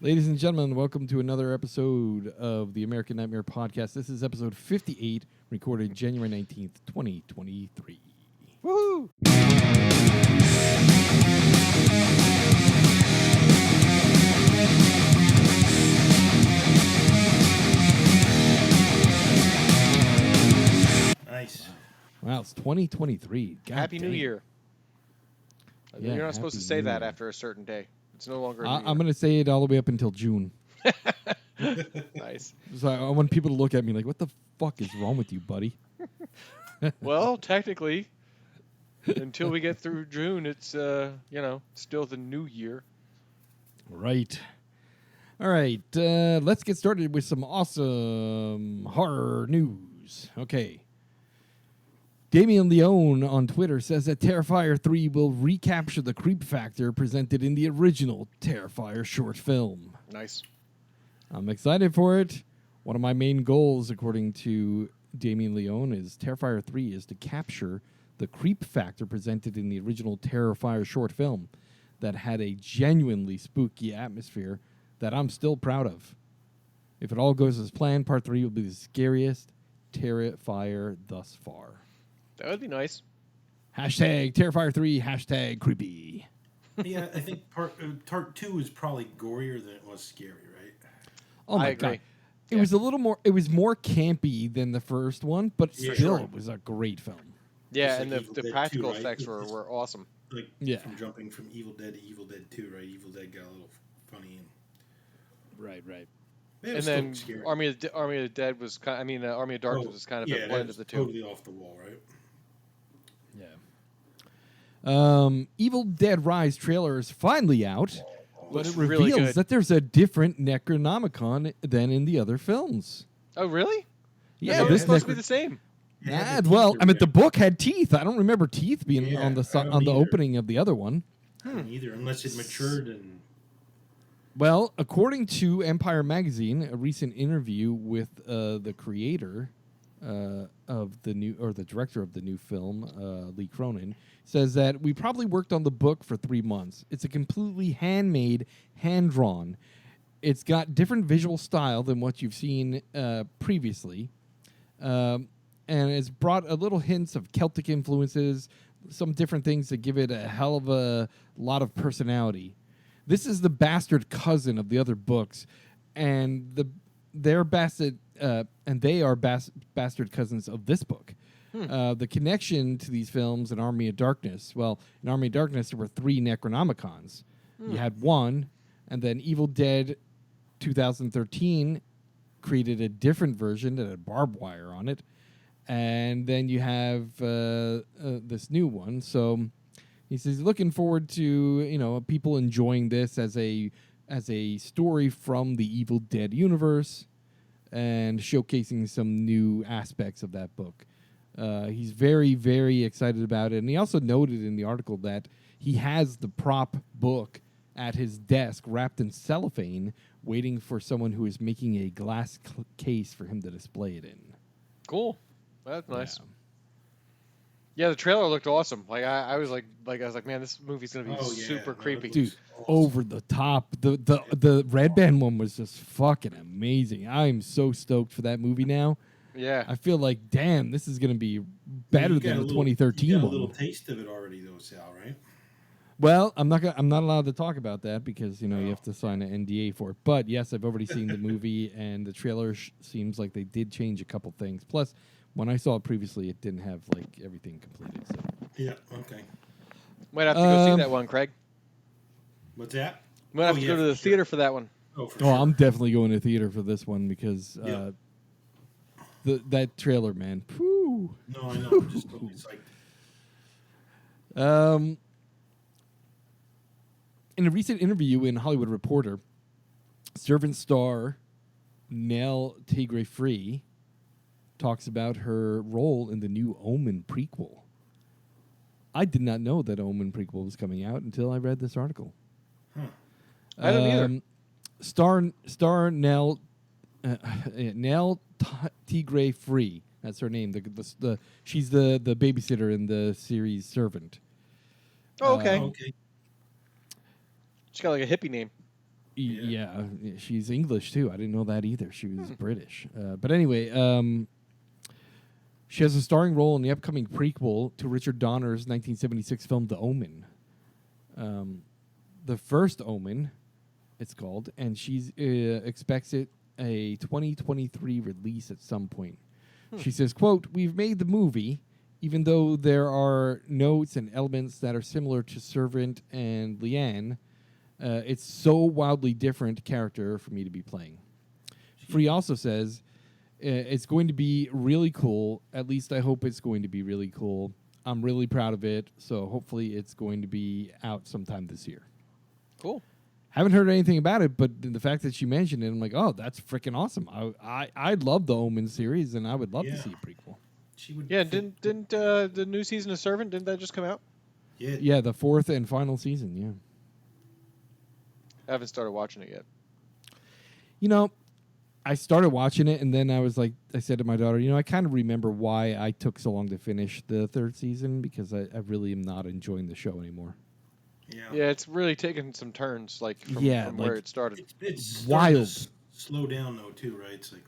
Ladies and gentlemen, welcome to another episode of the American Nightmare Podcast. This is episode 58, recorded January 19th, 2023. Woohoo! Nice. Wow, it's 2023. God Happy New dang. Year. Yeah, You're not supposed to Happy say New that Year. after a certain day. It's no longer. I'm going to say it all the way up until June. Nice. So I want people to look at me like, what the fuck is wrong with you, buddy? Well, technically, until we get through June, it's still the new year. Right. All right, let's get started with some awesome horror news. Okay. Damien Leone on Twitter says that Terrifier 3 will recapture the creep factor presented in the original Terrifier short film. Nice. I'm excited for it. One of my main goals, according to Damien Leone, is Terrifier 3 is to capture the creep factor presented in the original Terrifier short film that had a genuinely spooky atmosphere that I'm still proud of. If it all goes as planned, Part 3 will be the scariest Terrifier thus far. That would be nice. Hashtag Terrifier 3, hashtag creepy. Yeah, I think part 2 is probably gorier than it was scary, right? Oh my I agree. God. It was a little more, it was more campy than the first one, but Yeah, still, sure. it was a great film. Yeah, Just and like Evil the Dead practical 2, right? effects were awesome. Like Yeah. from jumping from Evil Dead to Evil Dead 2, right? Evil Dead got a little funny and Right. it And was then still scary. Army of the Dead was Army of Darkness was kind of a blend of the two. Totally off the wall, right? Yeah. Evil Dead Rise trailer is finally out, but Looks it really reveals good. that there's a different Necronomicon than in the other films. Oh, really? Yeah, I thought it was this supposed to be the same. It had Ah, the well, teeth I mean, the around. book had teeth. I don't remember teeth being Yeah, on the I don't on the either. opening of the other one. I don't either, unless it matured and Well, according to Empire Magazine, a recent interview with the creator of the new, or the director of the new film, Lee Cronin, says that we probably worked on the book for 3 months. It's a completely handmade, hand-drawn. It's got different visual style than what you've seen previously, and it's brought a little hints of Celtic influences, some different things that give it a hell of a lot of personality. This is the bastard cousin of the other books, and they are bastard cousins of this book. The connection to these films in Army of Darkness. Well, in Army of Darkness, there were 3 Necronomicons. You had one, and then Evil Dead 2013 created a different version that had barbed wire on it, and then you have this new one. So he says he's looking forward to people enjoying this as a story from the Evil Dead universe and showcasing some new aspects of that book. He's very, very excited about it, and he also noted in the article that he has the prop book at his desk wrapped in cellophane, waiting for someone who is making a glass case for him to display it in. Cool. That's nice. Yeah. Yeah, the trailer looked awesome. I was like, man, this movie's gonna be Oh, yeah. super No, creepy. it Dude, looks awesome. over the top. The Red Band one was just fucking amazing. I'm so stoked for that movie now. Yeah. I feel like, damn, this is going to be better You got than the a little- 2013 You got one. a little taste of it already, though, Sal, right? Well, I'm not allowed to talk about that because you have to sign an NDA for it. But yes, I've already seen the movie, and the trailer seems like they did change a couple things. Plus, when I saw it previously, it didn't have like everything completed. So. Yeah. Okay. Might have to go see Um, that one, Craig. What's that? Might have Oh, to yeah, go to the for sure. theater for that one. Oh, for Oh, sure. I'm definitely going to theater for this one because Yeah. that trailer, man. Whew. No, I know. I'm just totally psyched. In a recent interview in Hollywood Reporter, Servant star Nell Free talks about her role in the new Omen prequel. I did not know that Omen prequel was coming out until I read this article. I don't either. Star Nell Nell Free. That's her name. She's the babysitter in the series Servant. Oh, okay. Okay. She's got like a hippie name. Yeah, she's English too. I didn't know that either. She was British. But anyway, she has a starring role in the upcoming prequel to Richard Donner's 1976 film The Omen. The first Omen, it's called, and she expects it a 2023 release at some point. She says, quote, "We've made the movie, even though there are notes and elements that are similar to Servant and Leanne. It's so wildly different character for me to be playing." Free also says, "It's going to be really cool. At least I hope it's going to be really cool. I'm really proud of it. So hopefully it's going to be out sometime this year." Cool. Haven't heard anything about it, but the fact that she mentioned it, I'm like, oh, that's freaking awesome. I love the Omen series, and I would love to see a prequel. She would. Yeah, didn't the new season of Servant, didn't that just come out? Yeah, the fourth and final season, yeah. I haven't started watching it yet. You know, I started watching it, and then I was like, I said to my daughter, I kind of remember why I took so long to finish the third season, because I really am not enjoying the show anymore. Yeah, it's really taken some turns, like from where it started. It's wild. Slow down though, too, right? It's like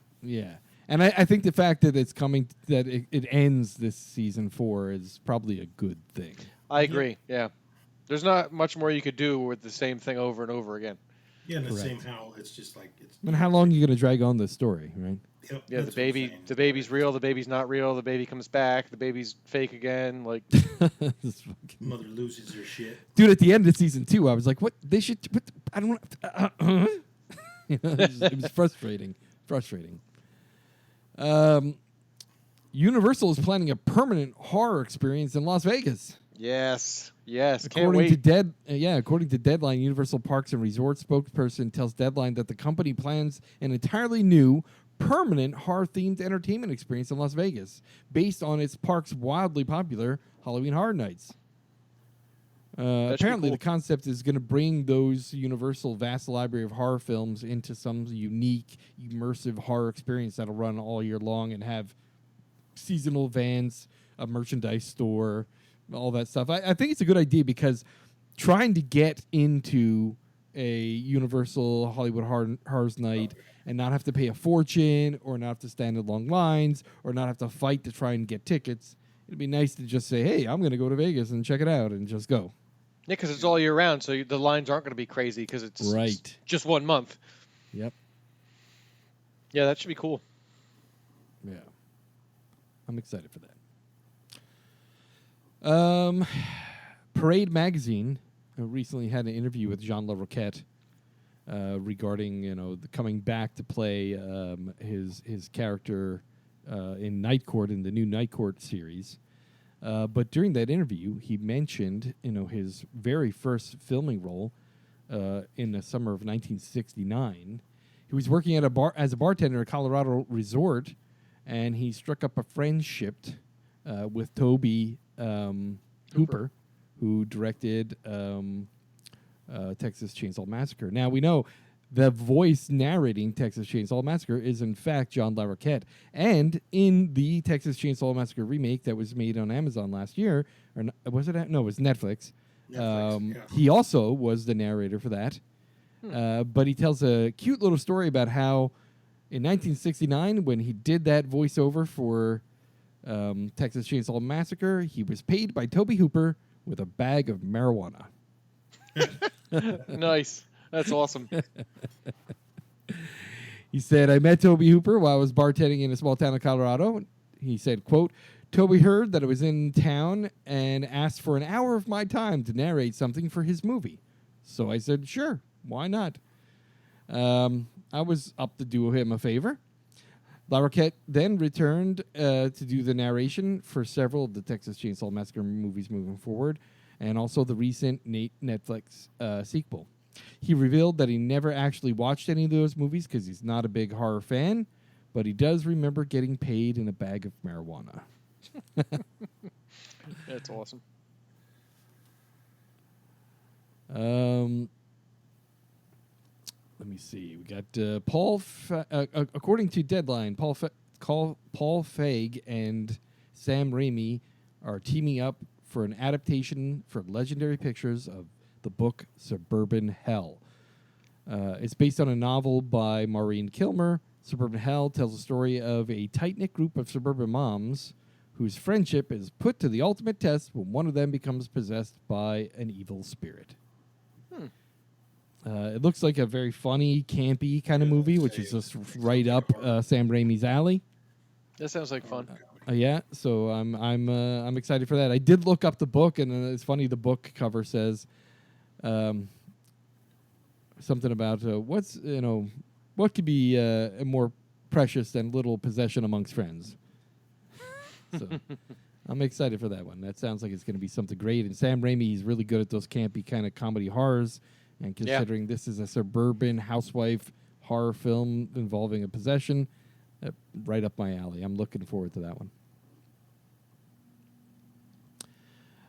and I think the fact that it's coming, that it ends this season 4 is probably a good thing. I agree. Yeah, there's not much more you could do with the same thing over and over again. Yeah, and the same how it's just like it's. I mean, how long are you going to drag on this story, right? Yep, Yeah, the baby's real, the baby's not real, the baby comes back, the baby's fake again. Like, mother loses her shit. Dude, at the end of season 2, I was like, "What? They should? What, I don't want." It was frustrating. Universal is planning a permanent horror experience in Las Vegas. yes, can't According wait. to according to Deadline, Universal Parks and Resort spokesperson tells Deadline that the company plans an entirely new, permanent horror-themed entertainment experience in Las Vegas, based on its park's wildly popular Halloween Horror Nights. Apparently, cool. the concept is going to bring those Universal vast library of horror films into some unique, immersive horror experience that'll run all year long and have seasonal events, a merchandise store, all that stuff. I think it's a good idea, because trying to get into a Universal Hollywood Horrors Night and not have to pay a fortune, or not have to stand in long lines, or not have to fight to try and get tickets, it'd be nice to just say, hey, I'm going to go to Vegas and check it out, and just go. Yeah, because it's all year round, so the lines aren't going to be crazy because it's just 1 month. Yep. Yeah, that should be cool. Yeah. I'm excited for that. Parade Magazine recently had an interview with Jean Larroquette regarding, the coming back to play his character in Night Court, in the new Night Court series. But during that interview, he mentioned, his very first filming role in the summer of 1969. He was working at as a bartender at a Colorado resort, and he struck up a friendship with Toby Hooper, who directed Texas Chainsaw Massacre. Now, we know the voice narrating Texas Chainsaw Massacre is, in fact, John Larroquette. And in the Texas Chainsaw Massacre remake that was made on Amazon last year, or was it? No, it was Netflix. He also was the narrator for that. But he tells a cute little story about how in 1969, when he did that voiceover for Texas Chainsaw Massacre, he was paid by Toby Hooper with a bag of marijuana. Nice. That's awesome. He said, I met Toby Hooper while I was bartending in a small town of Colorado. He said, quote, Toby heard that I was in town and asked for an hour of my time to narrate something for his movie. So I said, sure, why not? I was up to do him a favor. Larroquette then returned to do the narration for several of the Texas Chainsaw Massacre movies moving forward, and also the recent Netflix sequel. He revealed that he never actually watched any of those movies because he's not a big horror fan, but he does remember getting paid in a bag of marijuana. That's awesome. Let me see. We got Paul. According to Deadline, Paul Feig and Sam Raimi are teaming up for an adaptation for Legendary Pictures of the book Suburban Hell. It's based on a novel by Maureen Kilmer. Suburban Hell tells the story of a tight-knit group of suburban moms whose friendship is put to the ultimate test when one of them becomes possessed by an evil spirit. It looks like a very funny, campy kind of movie, which is just right up Sam Raimi's alley. That sounds like fun. Yeah, so I'm excited for that. I did look up the book, and it's funny. The book cover says something about what could be more precious than little possession amongst friends. So I'm excited for that one. That sounds like it's going to be something great. And Sam Raimi, he's really good at those campy kind of comedy horrors. And considering this is a suburban housewife horror film involving a possession, right up my alley. I'm looking forward to that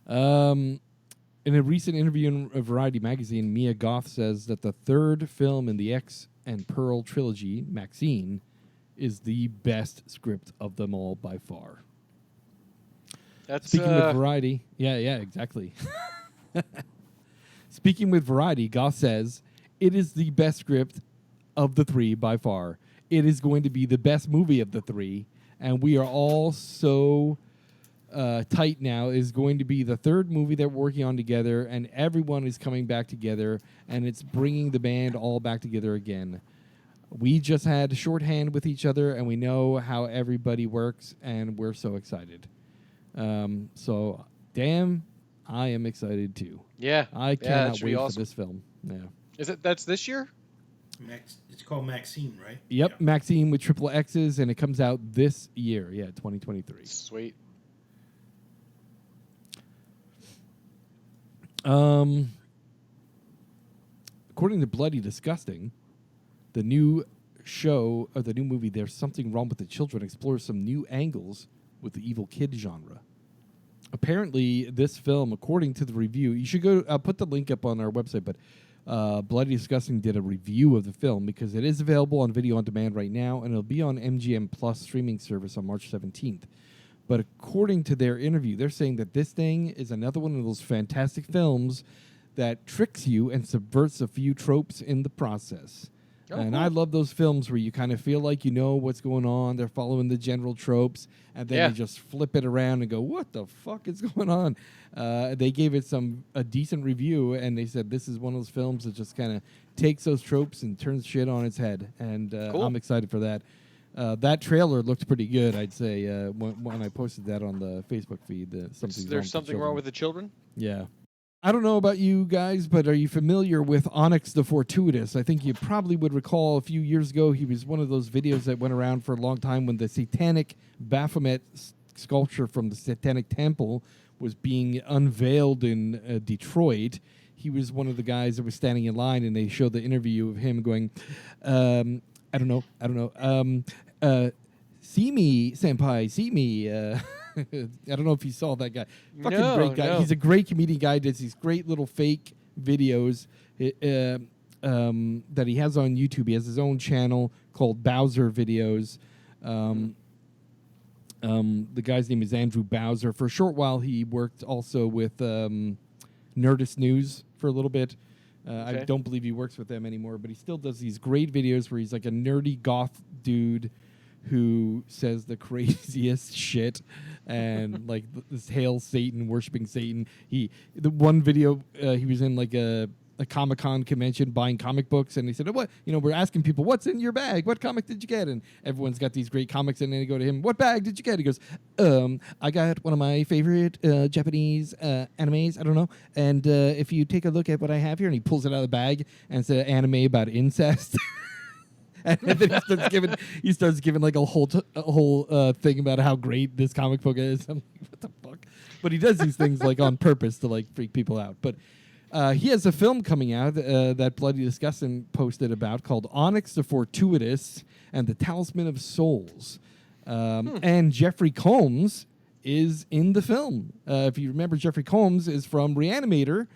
one. In a recent interview in Variety magazine, Mia Goth says that the third film in the X and Pearl trilogy, Maxine, is the best script of them all by far. That's Speaking with Variety, yeah, exactly. Speaking with Variety, Goth says, it is the best script of the three by far. It is going to be the best movie of the three, and we are all so tight now. It is going to be the third movie that we're working on together, and everyone is coming back together, and it's bringing the band all back together again. We just had shorthand with each other, and we know how everybody works, and we're so excited. So, damn, I am excited too. Yeah. I cannot wait awesome. for this film. Yeah. That's this year? It's called Maxine, right? Yep, Yeah. Maxine with triple X's, and it comes out this year. Yeah, 2023. Sweet. According to Bloody Disgusting, the new show or the new movie, There's Something Wrong with the Children, explores some new angles with the evil kid genre. Apparently, this film, according to the review, you should go. I'll put the link up on our website, but Bloody Disgusting did a review of the film because it is available on video on demand right now, and it'll be on MGM Plus streaming service on March 17th. But according to their interview, they're saying that this thing is another one of those fantastic films that tricks you and subverts a few tropes in the process. Oh, and cool. I love those films where you kind of feel like you know what's going on. They're following the general tropes, and then they just flip it around and go, what the fuck is going on? They gave it a decent review, and they said this is one of those films that just kind of takes those tropes and turns shit on its head. And Cool. I'm excited for that. That trailer looked pretty good, I'd say, when I posted that on the Facebook feed. There's something wrong with the children? Yeah. I don't know about you guys, but are you familiar with Onyx the Fortuitous? I think you probably would recall a few years ago, he was one of those videos that went around for a long time when the satanic Baphomet sculpture from the Satanic Temple was being unveiled in Detroit. He was one of the guys that was standing in line, and they showed the interview of him going, I don't know. See me, senpai, see me. I don't know if you saw that guy. Fucking great guy. No. He's a great comedian guy. Does these great little fake videos that he has on YouTube. He has his own channel called Bowser Videos. The guy's name is Andrew Bowser. For a short while, he worked also with Nerdist News for a little bit. I don't believe he works with them anymore, but he still does these great videos where he's like a nerdy goth dude who says the craziest shit and like this hail Satan, worshiping Satan. The one video he was in like a Comic-Con convention buying comic books, and he said, "What? We're asking people what's in your bag. What comic did you get?" And everyone's got these great comics, and then they go to him, "What bag did you get?" He goes, "I got one of my favorite Japanese animes. I don't know. And if you take a look at what I have here," and he pulls it out of the bag, and it's an anime about incest. And then he starts giving like a whole thing about how great this comic book is. I'm like, what the fuck? But he does these things like on purpose to like freak people out. But he has a film coming out that Bloody Disgusting posted about called Onyx the Fortuitous and the Talisman of Souls. And Jeffrey Combs is in the film. If you remember, Jeffrey Combs is from Reanimator.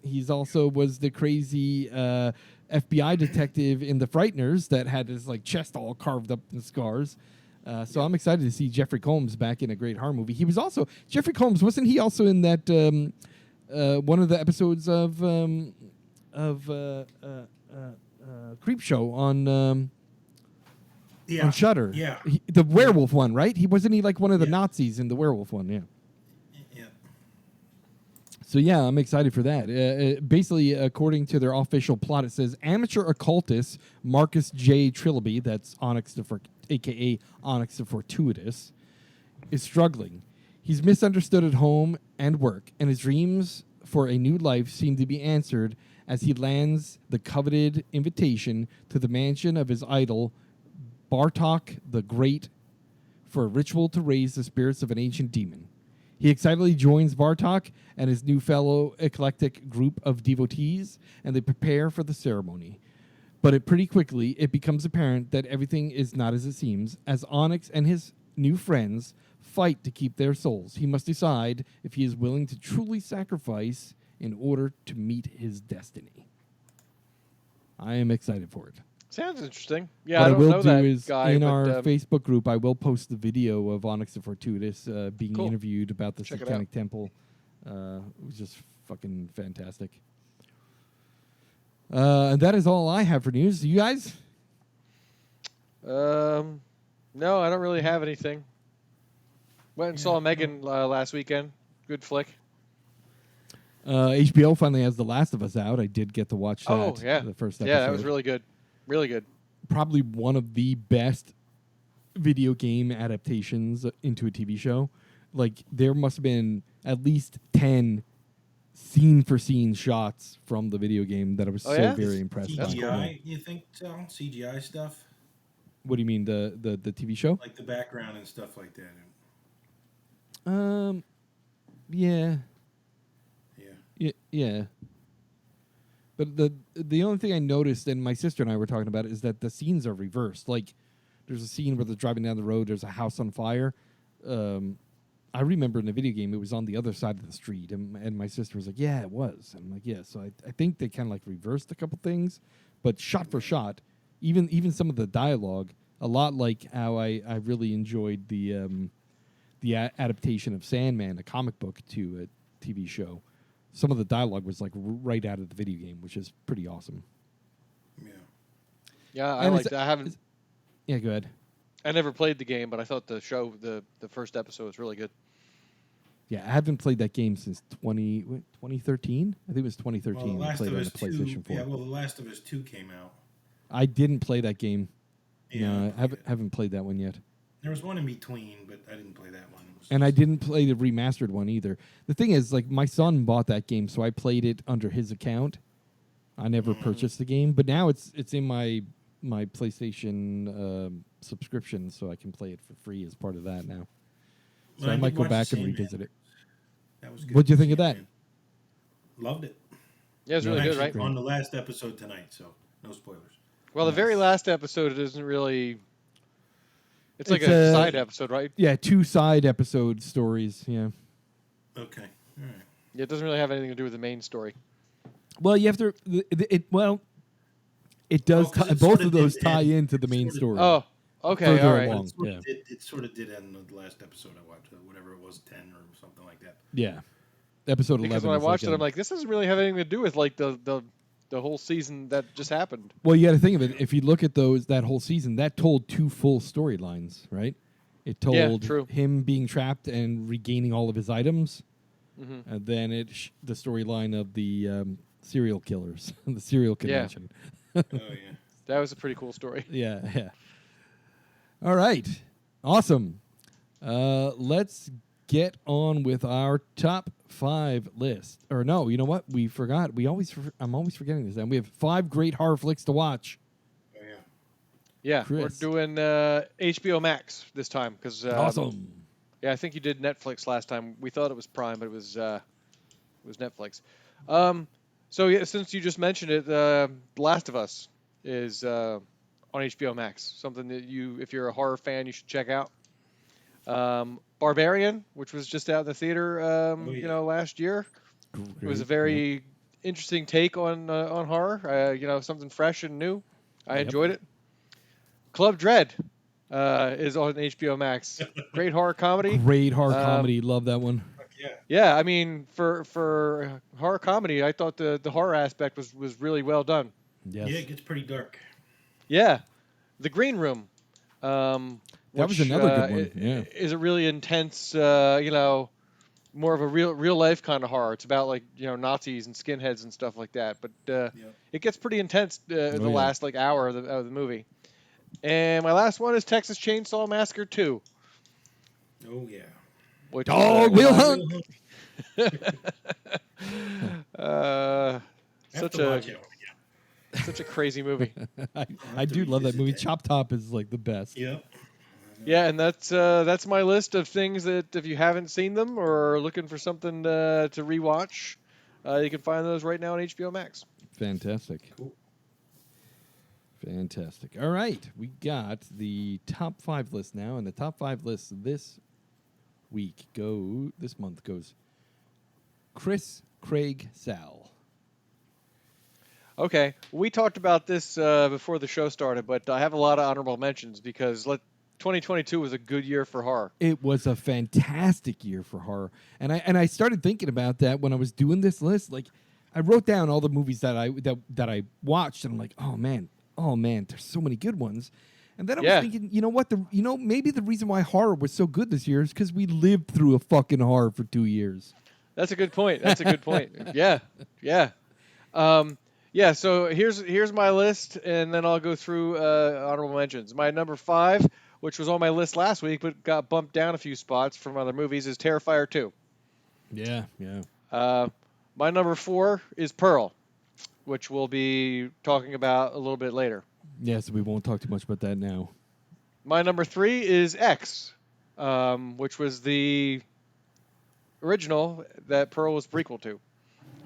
He's also was the crazy FBI detective in The Frighteners that had his like chest all carved up in scars. So I'm excited to see Jeffrey Combs back in a great horror movie. He was also Jeffrey Combs, wasn't he also in that one of the episodes of Creep Show on Yeah. Shudder. Yeah. The werewolf one, right? Wasn't he like one of the Yeah. Nazis in the werewolf one? Yeah. Yeah. So yeah, I'm excited for that. Basically, according to their official plot, it says amateur occultist Marcus J. Trilby, that's aka Onyx the Fortuitous, is struggling. He's misunderstood at home and work, and his dreams for a new life seem to be answered as he lands the coveted invitation to the mansion of his idol, Bartok the Great, for a ritual to raise the spirits of an ancient demon. He excitedly joins Bartok and his new fellow eclectic group of devotees, and they prepare for the ceremony. But pretty quickly, it becomes apparent that everything is not as it seems, as Onyx and his new friends fight to keep their souls. He must decide if he is willing to truly sacrifice in order to meet his destiny. I am excited for it. Sounds interesting. Yeah, What I I don't will know do that is guy. in but, our Facebook group, I will post the video of Onyx the Fortuitous being Cool. interviewed about the Check it Satanic Temple. It was just fucking fantastic. And that is all I have for news. You guys? No, I don't really have anything. Went and saw Megan last weekend. Good flick. HBO finally has The Last of Us out. I did get to watch that. Oh, yeah. The first episode. Yeah, that was really good. Really good. Probably one of the best video game adaptations into a TV show. Like, there must have been at least 10 scene-for-scene shots from the video game that I was very impressed by. CGI, you think so? CGI stuff? What do you mean, the TV show? Like the background and stuff like that. Yeah. Yeah. Yeah. But the only thing I noticed, and my sister and I were talking about it, is that the scenes are reversed. Like, there's a scene where they're driving down the road, there's a house on fire. I remember in the video game, it was on the other side of the street, and my sister was like, yeah, it was. And I'm like, yeah, so I think they kind of like reversed a couple things, but shot for shot, even some of the dialogue, a lot like how I really enjoyed the adaptation of Sandman, a comic book, to a TV show. Some of the dialogue was like right out of the video game, which is pretty awesome. Yeah. Yeah, I And liked it. I haven't. Yeah, go ahead. I never played the game, but I thought the show, the first episode, was really good. Yeah, I haven't played that game since 2013. I think it was 2013. Well, I played it on the PlayStation 4. Yeah, well, The Last of Us 2 came out. I didn't play that game. Yeah, No, I haven't played that one yet. There was one in between, but I didn't play that one. And I didn't play the remastered one either. The thing is, like, my son bought that game, so I played it under his account. I never purchased the game, but now it's in my PlayStation subscription, so I can play it for free as part of that now. So Well, I did might go watch back and Sandman. revisit it. That was good. What'd you think of that? Sandman. Loved it. Yeah, it was I'm really good, actually right? on the last episode tonight, so no spoilers. Well, the very last episode isn't really. It's like It's a a- side episode, right? Yeah, 2 side episode stories. Yeah. Okay. All right. Yeah, it doesn't really have anything to do with the main story. Well, you have to. It does. Oh, 'cause it Both sorta of those did tie end. into the It main sorta- story. Oh, okay, Further all right. along. It sort of did end in the last episode I watched, whatever it was, 10 or something like that. Yeah. Episode 11. Because when I is watched it, like I'm like, this doesn't really have anything to do with like the whole season that just happened. well, you got to think of it. If you look at that whole season, that told 2 full storylines, right? It Yeah, told true. him being trapped and regaining all of his items, Mm-hmm. and then the storyline of the serial killers, the serial convention. Oh, yeah. That was a pretty cool story. Yeah. All right. Awesome. Let's get on with our top 5 list. Or no, you know what? We forgot. I'm always forgetting this. And we have 5 great horror flicks to watch. Oh, yeah. Yeah, Chris. we're doing HBO Max this time because Awesome. yeah, I think you did Netflix last time. We thought it was Prime, but it was Netflix. So yeah, since you just mentioned it, The Last of Us is on HBO Max. Something that if you're a horror fan, you should check out. Barbarian, which was just out in the theater, last year. It was a very interesting take on horror. Something fresh and new. I enjoyed it. Club Dread is on HBO Max. Great horror comedy. Great horror comedy. Love that one. Yeah. Yeah, I mean, for horror comedy, I thought the horror aspect was really well done. Yes. Yeah, it gets pretty dark. Yeah, The Green Room. That Which, was another good one. Yeah. is a really intense, more of a real life kind of horror. It's about like Nazis and skinheads and stuff like that. But it gets pretty intense the yeah. last like hour of the movie. And my last one is Texas Chainsaw Massacre 2. Oh yeah. Which Dog will hunt. Such a crazy movie. I do love that movie. Chop Top is like the best. Yep. Yeah, and that's my list of things that if you haven't seen them or are looking for something to rewatch, you can find those right now on HBO Max. Fantastic. Cool. Fantastic. All right, we got the top 5 list now, and the top 5 list this month goes Chris, Craig, Sal. Okay, we talked about this before the show started, but I have a lot of honorable mentions because 2022 was a good year for horror. It was a fantastic year for horror, and I started thinking about that when I was doing this list. Like, I wrote down all the movies that I watched, and I'm like, oh man, there's so many good ones. And then I was thinking, you know what? Maybe the reason why horror was so good this year is because we lived through a fucking horror for 2 years. That's a good point. Yeah. So here's my list, and then I'll go through honorable mentions. My number 5, which was on my list last week but got bumped down a few spots from other movies, is Terrifier 2. Yeah. My number 4 is Pearl, which we'll be talking about a little bit later. Yes, we won't talk too much about that now. My number 3 is X, which was the original that Pearl was prequel to.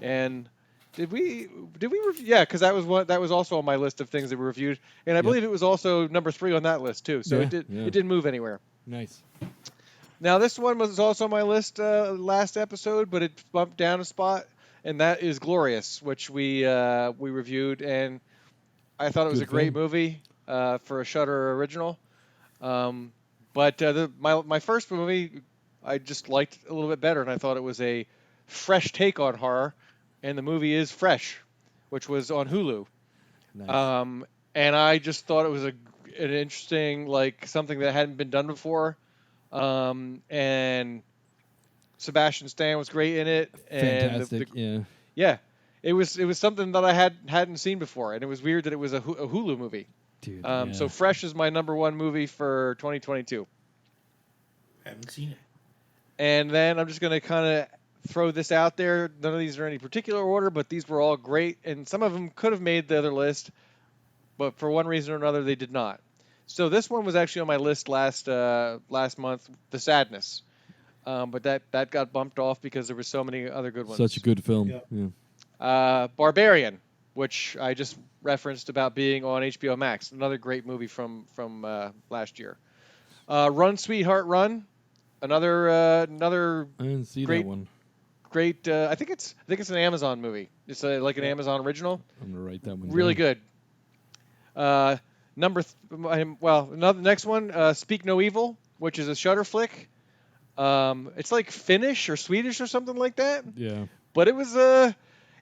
And did we review? Yeah, because that was also on my list of things that we reviewed, and I believe it was also number 3 on that list too. So it didn't move anywhere. Nice. Now this one was also on my list last episode, but it bumped down a spot, and that is Glorious, which we reviewed, and I thought it was a great movie for a Shudder original. But my first movie I just liked a little bit better, and I thought it was a fresh take on horror. And the movie is Fresh, which was on Hulu. Nice. And I just thought it was an interesting, like something that hadn't been done before. And Sebastian Stan was great in it. Fantastic. Yeah. It was something that I hadn't seen before, and it was weird that it was a Hulu movie. Dude. So Fresh is my number 1 movie for 2022. Haven't seen it. And then I'm just gonna kind of throw this out there. None of these are in any particular order, but these were all great, and some of them could have made the other list, but for one reason or another, they did not. So this one was actually on my list last month, The Sadness, but that got bumped off because there were so many other good ones. Such a good film. Yeah. Barbarian, which I just referenced about being on HBO Max, another great movie from last year. Run, Sweetheart, Run, another I didn't see great that one. Great. I think it's an Amazon movie. It's like an Amazon original. I'm gonna write that one. Really down. good. The next one, Speak No Evil, which is a Shudder flick. It's like Finnish or Swedish or something like that. Yeah. But it was a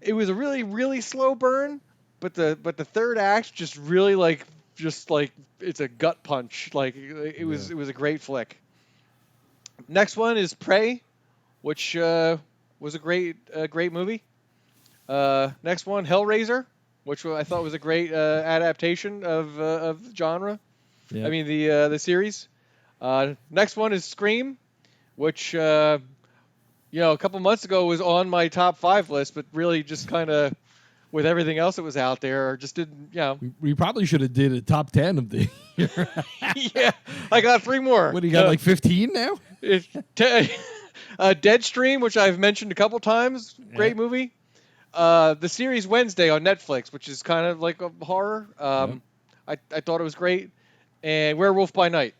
really really slow burn. But the third act just really it's a gut punch. Like it was a great flick. Next one is Prey, which was a great movie. Next one, Hellraiser, which I thought was a great adaptation of the genre. Yeah. I mean the series. Next one is Scream, which a couple months ago was on my top 5 list, but really just kind of with everything else that was out there, just didn't. We probably should have did a top 10 of the year. Yeah, I got 3 more. What do you got? Like 15 now? Deadstream, which I've mentioned a couple times, great movie. The series Wednesday on Netflix, which is kind of like a horror. I thought it was great. And Werewolf by Night,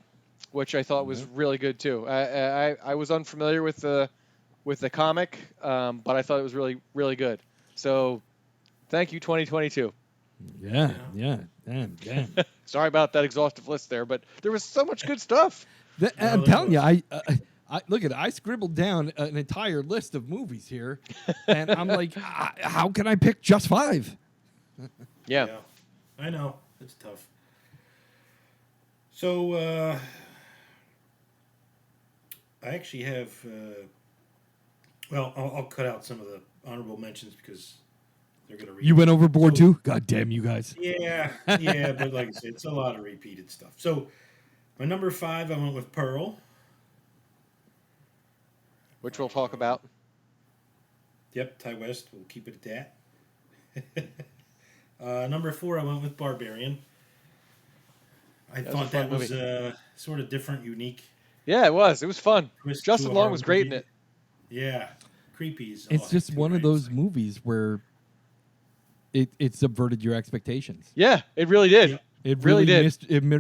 which I thought was really good too. I was unfamiliar with the comic, but I thought it was really really good. So, thank you 2022. Yeah. Damn. Sorry about that exhaustive list there, but there was so much good stuff. I'm telling you, I look at it. I scribbled down an entire list of movies here, and I'm like, how can I pick just 5? Yeah. I know. It's tough. So, I actually have... well, I'll cut out some of the honorable mentions because they're going to read. You went overboard too? God damn you guys. Yeah, but like I said, it's a lot of repeated stuff. So, my number 5, I went with Pearl. Which we'll talk about. Yep, Ty West. We'll keep it at that. Number 4, I went with Barbarian. I thought that was sort of different, unique. Yeah, it was. It was fun. Twist Justin Long was great in it. Yeah, creepy. It's just one of those movies where it subverted your expectations. Yeah, it really did. Yep. It really did.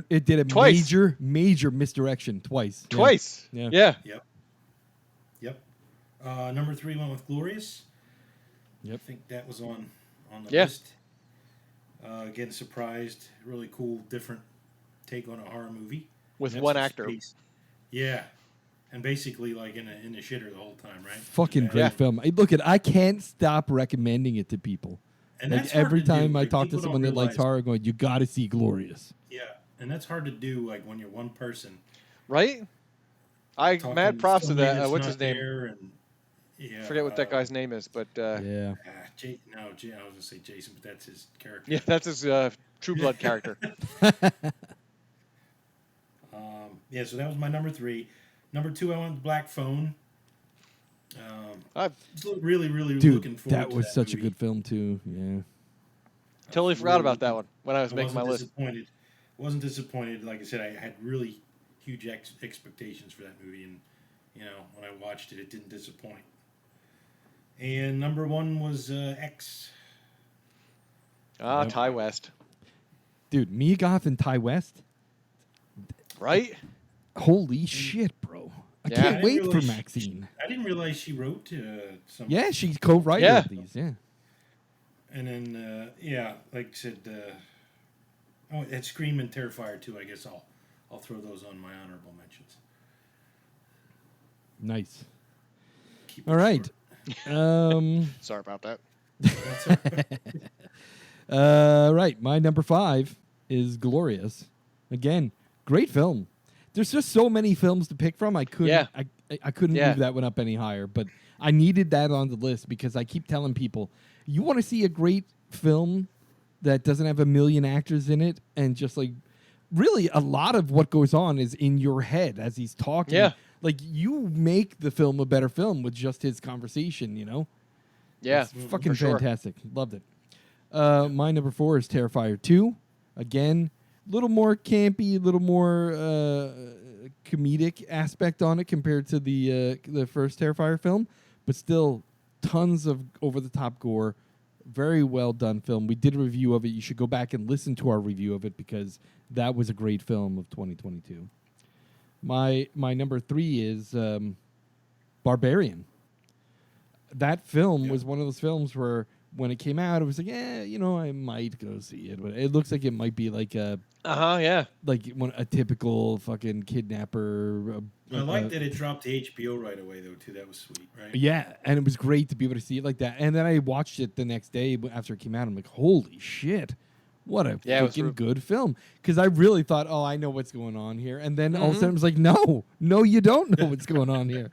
It did a Twice. major misdirection twice. Twice. Yeah. Yep. Number 3 went with Glorious. Yep. I think that was on the Yeah. list. Again, surprised. Really cool, different take on a horror movie. With That's one the actor. space. Yeah. And basically like in the shitter the whole time, right? Fucking Yeah. great film. Look, I can't stop recommending it to people. And Like that's hard every to do. time I Like, talk to people someone don't that likes realize- horror, going, you got to see Glorious. Yeah, and that's hard to do like when you're one person. Right? I talking mad props to somebody that. that's What's not his name? there and, yeah, Forget what that guy's name is, but Yeah. I was gonna say Jason, but that's his character. yeah, that's his True Blood character. Yeah, so that was my number 3. Number 2, I went with Black Phone. Really Dude, looking forward that to was that such a movie. good film too. Yeah. Totally forgot about that one when I was making my list. Disappointed. Wasn't disappointed. Like I said, I had really huge expectations for that movie, and when I watched it, it didn't disappoint. And number 1 was X. Ty West. Dude, Mia Goth and Ty West. Right? Holy shit, bro. I Yeah. can't I wait didn't for realize Maxine. I didn't realize she wrote some. Yeah, she's co-writer Yeah. of these. Yeah. And then, like I said, and Scream and Terrifier too. I guess I'll throw those on my honorable mentions. Nice. Keep All it right. short. Sorry about that. That's all right. Right. My number 5 is Glorious. Again, great film. There's just so many films to pick from. I couldn't. Yeah. I couldn't Yeah. move that one up any higher. But I needed that on the list because I keep telling people, you want to see a great film that doesn't have a million actors in it, and just like really a lot of what goes on is in your head as he's talking. Yeah. Like you make the film a better film with just his conversation. Yeah. It's fucking for sure. fantastic. Loved it. My number 4 is Terrifier 2. Again, a little more campy, a little more comedic aspect on it compared to the first Terrifier film, but still tons of over-the-top gore. Very well done film. We did a review of it. You should go back and listen to our review of it because that was a great film of 2022. My number 3 is Barbarian. That film was one of those films where when it came out, it was like, I might go see it. But it looks like it might be like a Yeah. typical fucking kidnapper. I like that it dropped to HBO right away, though, too. That was sweet, right? Yeah, and it was great to be able to see it like that. And then I watched it the next day after it came out. I'm like, holy shit. What a freaking good film. Because I really thought, I know what's going on here. And then all of a sudden it was like, no, you don't know what's going on here.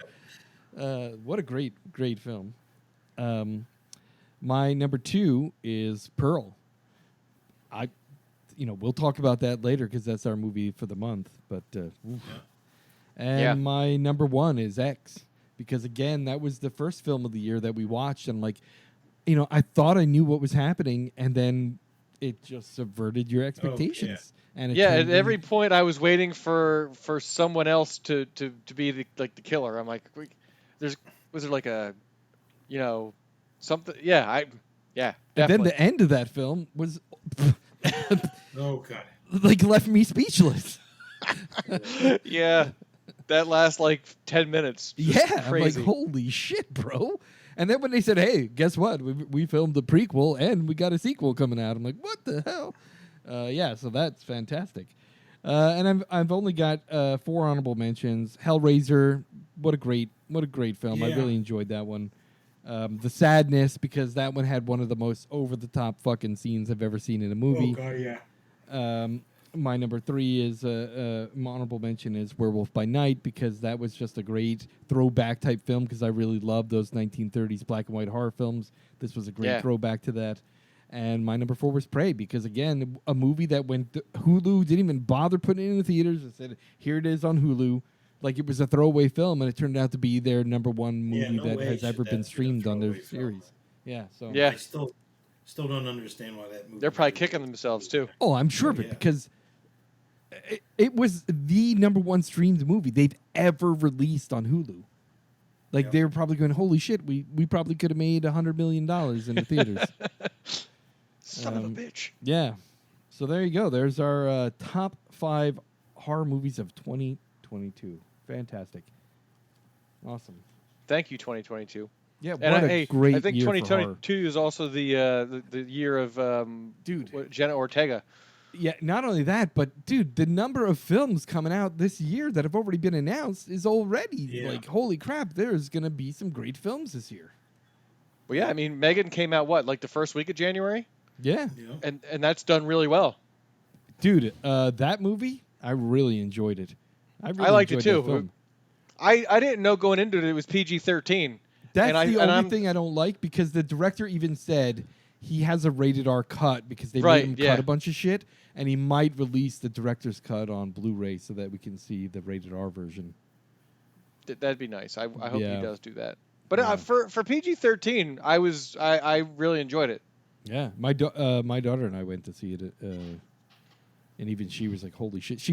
What a great, great film. My number 2 is Pearl. We'll talk about that later because that's our movie for the month. But And my number 1 is X. Because again, that was the first film of the year that we watched. And I thought I knew what was happening, and then it just subverted your expectations. And it At turned every in- point I was waiting for someone else to be the killer. I'm like, was there like a, something? Yeah, and then definitely. the end of that film was Oh, God. left me speechless. Yeah, that last 10 minutes. Yeah, crazy. I'm like, holy shit, bro. And then when they said, hey, guess what? We filmed the prequel and we got a sequel coming out. I'm like, what the hell? So that's fantastic. And I've only got 4 honorable mentions. Hellraiser, what a great film. I Yeah. really enjoyed that one. The Sadness, because that one had one of the most over-the-top fucking scenes I've ever seen in a movie. Oh, God, yeah. My number 3 is honorable mention is Werewolf by Night, because that was just a great throwback type film, because I really love those 1930s black and white horror films. This was a great throwback to that. And my number 4 was Prey, because again, a movie that when Hulu didn't even bother putting it in the theaters and said, here it is on Hulu. Like it was a throwaway film, and it turned out to be their number 1 movie that has ever been streamed on their series. Yeah, so I still don't understand why that movie. They're probably kicking themselves too. Oh, I'm sure of it, because it was the number 1 streamed movie they've ever released on Hulu. Like they were probably going, holy shit, we probably could have made $100 million in the theaters. Son of a bitch. Yeah. So there you go. There's our top 5 horror movies of 2022. Fantastic. Awesome. Thank you, 2022. Yeah, what And a great I think year 2022 is also the year of Jenna Ortega. Yeah, not only that, but dude, the number of films coming out this year that have already been announced is already like, holy crap, there's going to be some great films this year. Well, yeah, I mean, Megan came out like the first week of January? Yeah. And that's done really well. Dude, that movie, I really enjoyed it. I liked it too. I didn't know going into it was PG-13. That's the only thing I don't like, because the director even said he has a rated R cut because they made him cut a bunch of shit, and he might release the director's cut on Blu-ray so that we can see the rated R version. That'd be nice. I hope he does do that. But for PG-13, I really enjoyed it. Yeah, my daughter and I went to see it, and even she was like, "Holy shit!"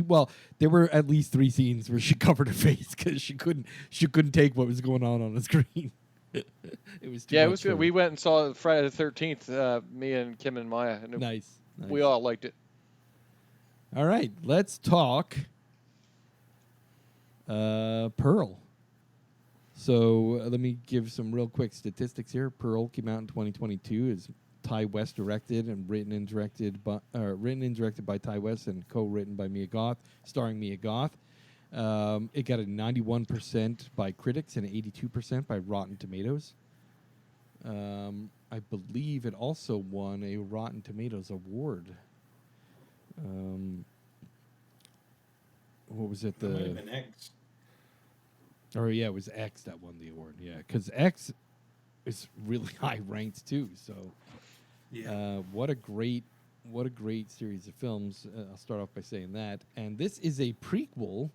There were at least 3 scenes where she covered her face because she couldn't take what was going on the screen. It was too much. It was good. We went and saw Friday the 13th. Me and Kim and Maya. And nice. We all liked it. All right, let's talk Pearl. So let me give some real quick statistics here. Pearl came out in 2022. Is Ty West directed and written and directed by Ty West and co-written by Mia Goth, starring Mia Goth. It got a 91% by critics and 82% by Rotten Tomatoes. I believe it also won a Rotten Tomatoes award. What was it? That might have been X. Or yeah, it was X that won the award. Yeah, because X is really high ranked too. So, what a great series of films. I'll start off by saying that. And this is a prequel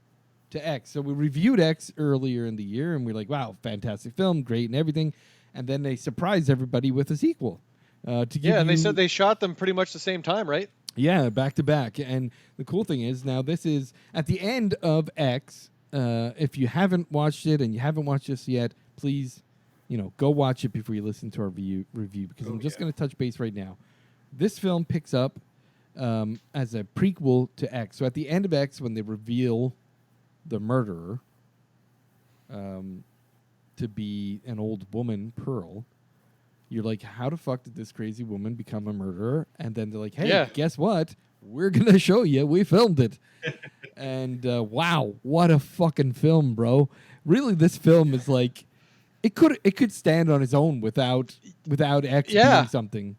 to X. So we reviewed X earlier in the year, and we're like, wow, fantastic film, great and everything. And then they surprised everybody with a sequel. And they said they shot them pretty much the same time, right? Yeah, back to back. And the cool thing is now this is at the end of X. If you haven't watched it and you haven't watched this yet, please, go watch it before you listen to our review because I'm just going to touch base right now. This film picks up as a prequel to X. So at the end of X, when they reveal the murderer to be an old woman, Pearl, you're like, how the fuck did this crazy woman become a murderer? And then they're like, hey, guess what? We're going to show you. We filmed it. And wow, what a fucking film, bro. Really, this film is like, it could stand on its own without X being something.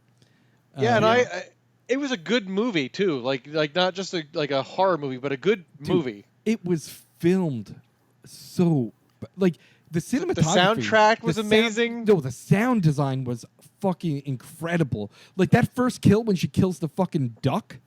It was a good movie too. Like not just a horror movie, but a good movie. It was filmed so the cinematography, the soundtrack was amazing. The sound design was fucking incredible. Like that first kill when she kills the fucking duck.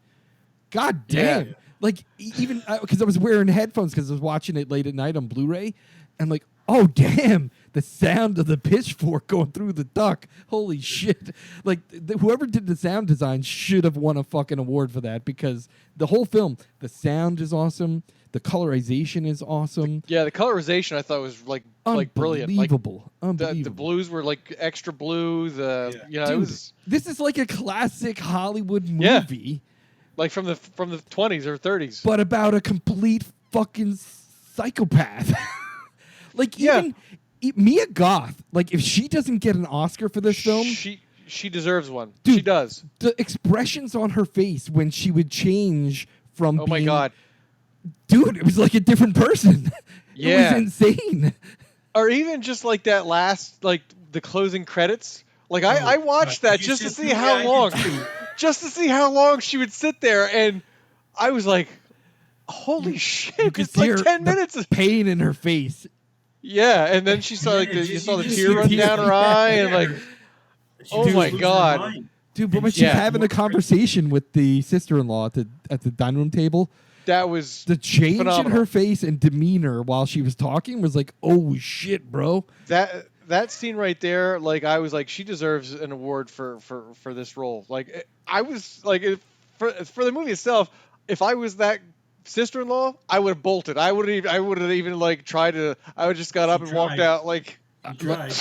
God damn. Yeah. Like even because I was wearing headphones because I was watching it late at night on Blu-ray, and like, oh damn, the sound of the pitchfork going through the duck. Holy shit! Like whoever did the sound design should have won a fucking award for that because the whole film, the sound is awesome, the colorization is awesome. The colorization I thought was like brilliant. Unbelievable. The blues were like extra blue. Dude, it was. This is like a classic Hollywood movie. Yeah. Like from the 20s or 30s. But about a complete fucking psychopath. Even Mia Goth, like if she doesn't get an Oscar for this film, she deserves one. Dude, she does. The expressions on her face when she would change from oh my god. Dude, it was like a different person. Yeah. It was insane. Or even just like that last the closing credits. Like I watched that just to see Yeah, how I long, did too. just to see how long she would sit there, and I was like, "Holy shit!" You could It's see like her, 10 the minutes. pain in her face. Yeah, and then she saw like Yeah, you saw the you tear run see down her eye, and like, she oh was my losing her God. mind. Dude, but And when she she's Yeah. having a conversation with the sister-in-law at the dining room table, that was the change in phenomenal. her face and demeanor while she was talking was like, oh shit, bro. That scene right there. Like I was like, she deserves an award for this role. Like I was like, for the movie itself, if I was that sister-in-law, I would have bolted. I would have even like tried to. I would just got up and walked tried. out. Like, She tried.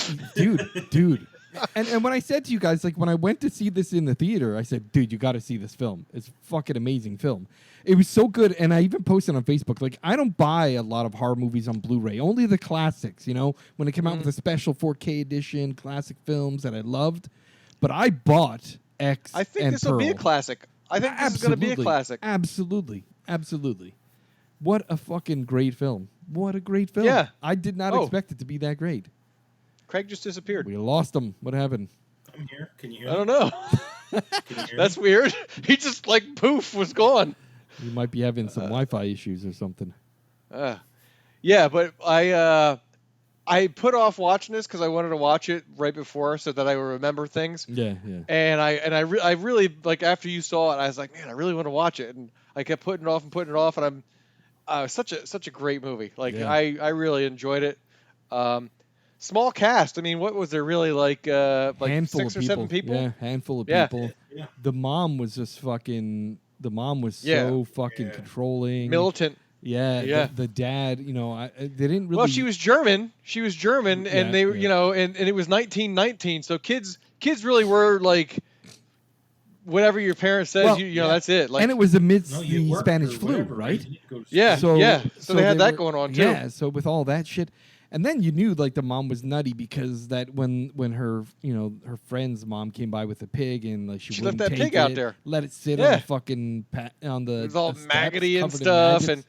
dude. And when I said to you guys, like when I went to see this in the theater, I said, dude, you got to see this film. It's a fucking amazing film. It was so good, and I even posted on Facebook, like, I don't buy a lot of horror movies on Blu-ray, only the classics, you know, when it came out with a special 4K edition, classic films that I loved. But I bought X I think and this will be a Pearl. classic. I think this is going to be a Absolutely. classic. Absolutely. What a fucking great film. What a great film. Yeah. I did not Oh. expect it to be that great. Craig just disappeared. We lost him. What happened? I'm here. Can you hear I me? don't know. Can you hear That's me? weird. He just like poof was gone. You might be having some Wi-Fi issues or something. Yeah, but I put off watching this because I wanted to watch it right before so that I would remember things. Yeah. And I really like after you saw it, I was like, man, I really want to watch it, and I kept putting it off, and I'm such a great movie. Like Yeah. I really enjoyed it. Small cast. I mean, what was there really like Handful 6 of or 7 people? Yeah, handful of Yeah. people. Yeah. The mom was just fucking. The mom was Yeah. so fucking Yeah. controlling. Militant. Yeah. Yeah. The dad, you know, they didn't really. Well, she was German. and Yeah, they, yeah. you know, and it was 1919. So kids really were like, whatever your parents says, Well, you know, that's it. Like, and it was amidst No, you the worked Spanish or flu, whatever, right? You didn't go to Yeah. school. So they had that were- going on, too. Yeah, so with all that shit, and then you knew like the mom was nutty because that when her her friend's mom came by with a pig and like she She left wouldn't that take pig out it, there. let it sit on Yeah. the fucking on the it was all steps maggoty and covered in stuff, maggots. and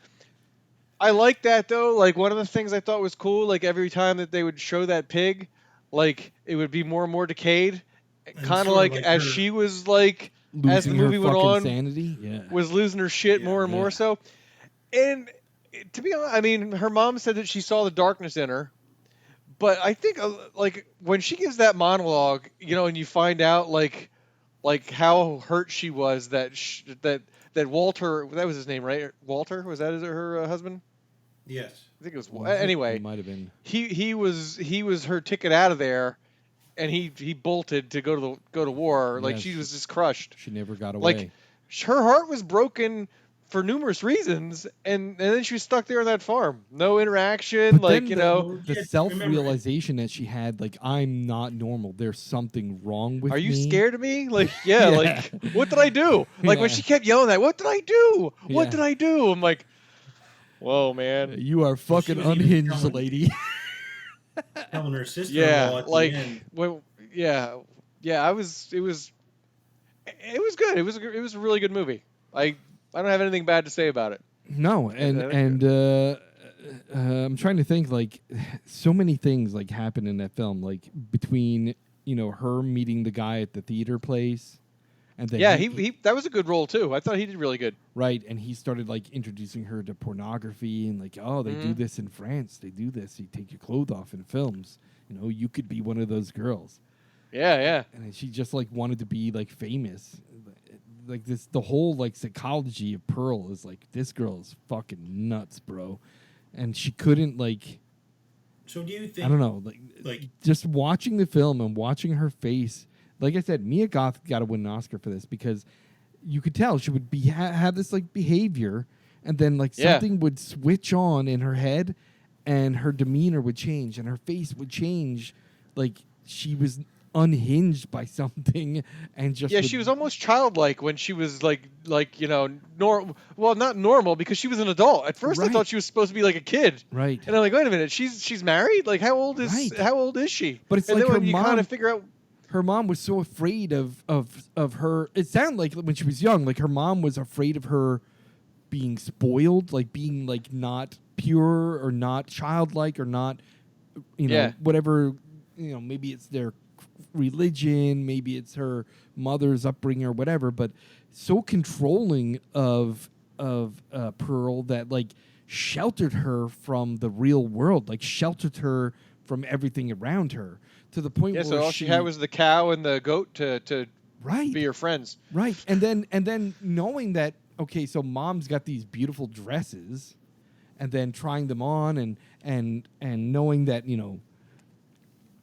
I like that though. Like one of the things I thought was cool, like every time that they would show that pig, like it would be more and more decayed, And kind sort of of like like as her- she was like as the Losing her movie went fucking on, sanity. Yeah, was losing her shit Yeah, more and more yeah. so. And to be honest, I mean, her mom said that she saw the darkness in her, but I think like when she gives that monologue, you know, and you find out like how hurt she was that that Walter, that was his name, right? Walter, was that her husband? Yes. I think it was. Was it? Anyway, It might have been. he was her ticket out of there, and he bolted to go to war. Like Yes. she was just crushed. She never got away. Like her heart was broken for numerous reasons, and then she was stuck there on that farm. No interaction, But like then you the- know. the Yeah, self-realization that she had, like, I'm not normal. There's something wrong with Are me. you scared of me? Like, yeah, Yeah. like, what did I do? Like, when Yeah. she kept yelling that, what did I do? What Yeah. did I do? I'm like, whoa, man. You are fucking was even unhinged, telling- lady. Telling her sister Yeah, at like, the end. well, yeah. It was good. It was a really good movie. I don't have anything bad to say about it. No, and I'm trying to think, like, so many things like happen in that film, like between her meeting the guy at the theater place, and then Yeah, he that was a good role too. I thought he did really good. right, and he started like introducing her to pornography and like, oh, they do Mhm. this in France, they do this, you take your clothes off in films, you could be one of those girls, Yeah. and then she just like wanted to be like famous, like this. The whole like psychology of Pearl is like, this girl is fucking nuts, bro, and she couldn't like. So do you think? I don't know, like- just watching the film and watching her face. Like I said, Mia Goth got to win an Oscar for this because you could tell she would be have this like behavior, and then like Yeah. something would switch on in her head, and her demeanor would change, and her face would change, like she was unhinged by something, and just Yeah, would- she was almost childlike when she was like well, not normal because she was an adult. At first, I Right. thought she was supposed to be like a kid, right. and I'm like, wait a minute, she's married. Like, how old is Right. she? But it's and like then her when you kind mom- of figure out, Her mom was so afraid of her. It sounded like when she was young, like her mom was afraid of her being spoiled, like being like not pure or not childlike or not, Yeah. whatever, maybe it's their religion, maybe it's her mother's upbringing or whatever, but so controlling of Pearl that like sheltered her from the real world, like sheltered her from everything around her to the point Yeah, where so all she had was the cow and the goat to right, be her friends. right, and then knowing that, okay, so mom's got these beautiful dresses, and then trying them on and knowing that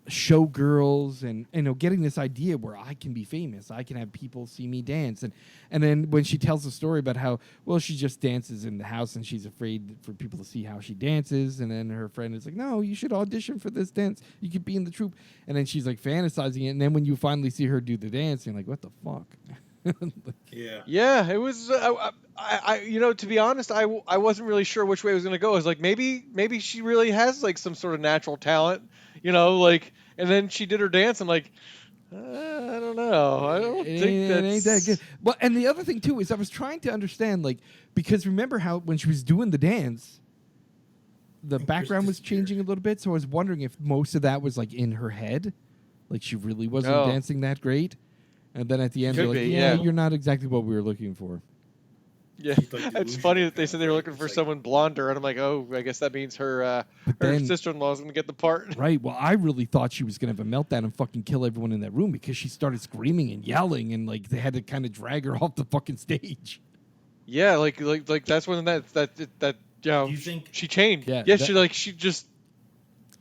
showgirls and getting this idea where I can be famous, I can have people see me dance, and then when she tells the story about how she just dances in the house and she's afraid for people to see how she dances, and then her friend is like, no, you should audition for this dance, you could be in the troupe, and then she's like fantasizing it, and then when you finally see her do the dance, you're like, what the fuck? Yeah, it was. I to be honest, I wasn't really sure which way it was going to go. I was like, maybe she really has like some sort of natural talent, like. And then she did her dance. I'm like, I don't know. I don't think it ain't that good. Well, and the other thing too is I was trying to understand, like, because remember how when she was doing the dance, the background was changing a little bit. So I was wondering if most of that was like in her head, like she really wasn't dancing that great. And then at the end, they're like, yeah, you're not exactly what we were looking for. Yeah, it's funny that they said they were looking for someone blonder, and I'm like, oh, I guess that means her sister-in-law is going to get the part. Right. Well, I really thought she was going to have a meltdown and fucking kill everyone in that room because she started screaming and yelling, and like they had to kind of drag her off the fucking stage. Yeah, like that's when that you think she changed. Yeah, she just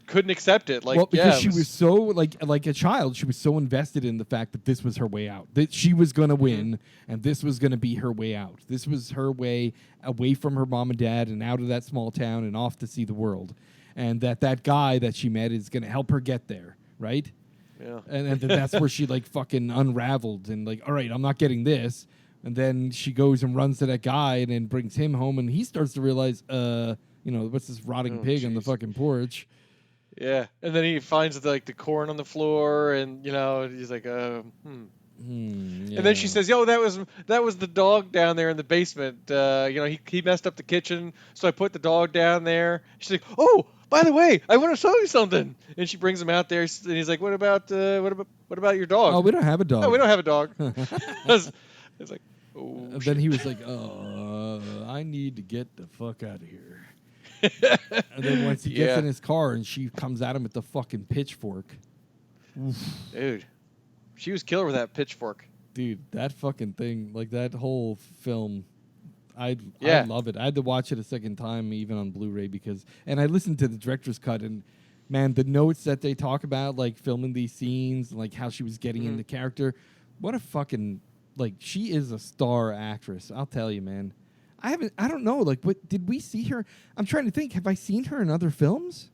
couldn't accept it. Like, well, because she was so like a child, she was so invested in the fact that this was her way out, that she was going to win, and this was going to be her way out. This was her way away from her mom and dad and out of that small town and off to see the world, and that guy that she met is going to help her get there, right? Yeah, and that's where she like fucking unraveled and like, all right, I'm not getting this, and then she goes and runs to that guy and then brings him home, and he starts to realize, what's this rotting pig on the fucking porch. Yeah, and then he finds the corn on the floor, and he's like, Yeah. And then she says, "Yo, that was the dog down there in the basement. He messed up the kitchen, so I put the dog down there." She's like, "Oh, by the way, I want to show you something." And she brings him out there, and he's like, "What about your dog?" Oh, we don't have a dog. Oh, we don't have a dog. It's like, oh. And then he was like, I need to get the fuck out of here. And then once he gets in his car and she comes at him with the fucking pitchfork. Oof. Dude, she was killer with that pitchfork. Dude, that fucking thing, like that whole film, I love it. I had to watch it a second time, even on Blu-ray, and I listened to the director's cut, and man, the notes that they talk about, like filming these scenes, like how she was getting into character, what a fucking, like, she is a star actress. I'll tell you, man. I don't know. Like, what did we see her? I'm trying to think. Have I seen her in other films?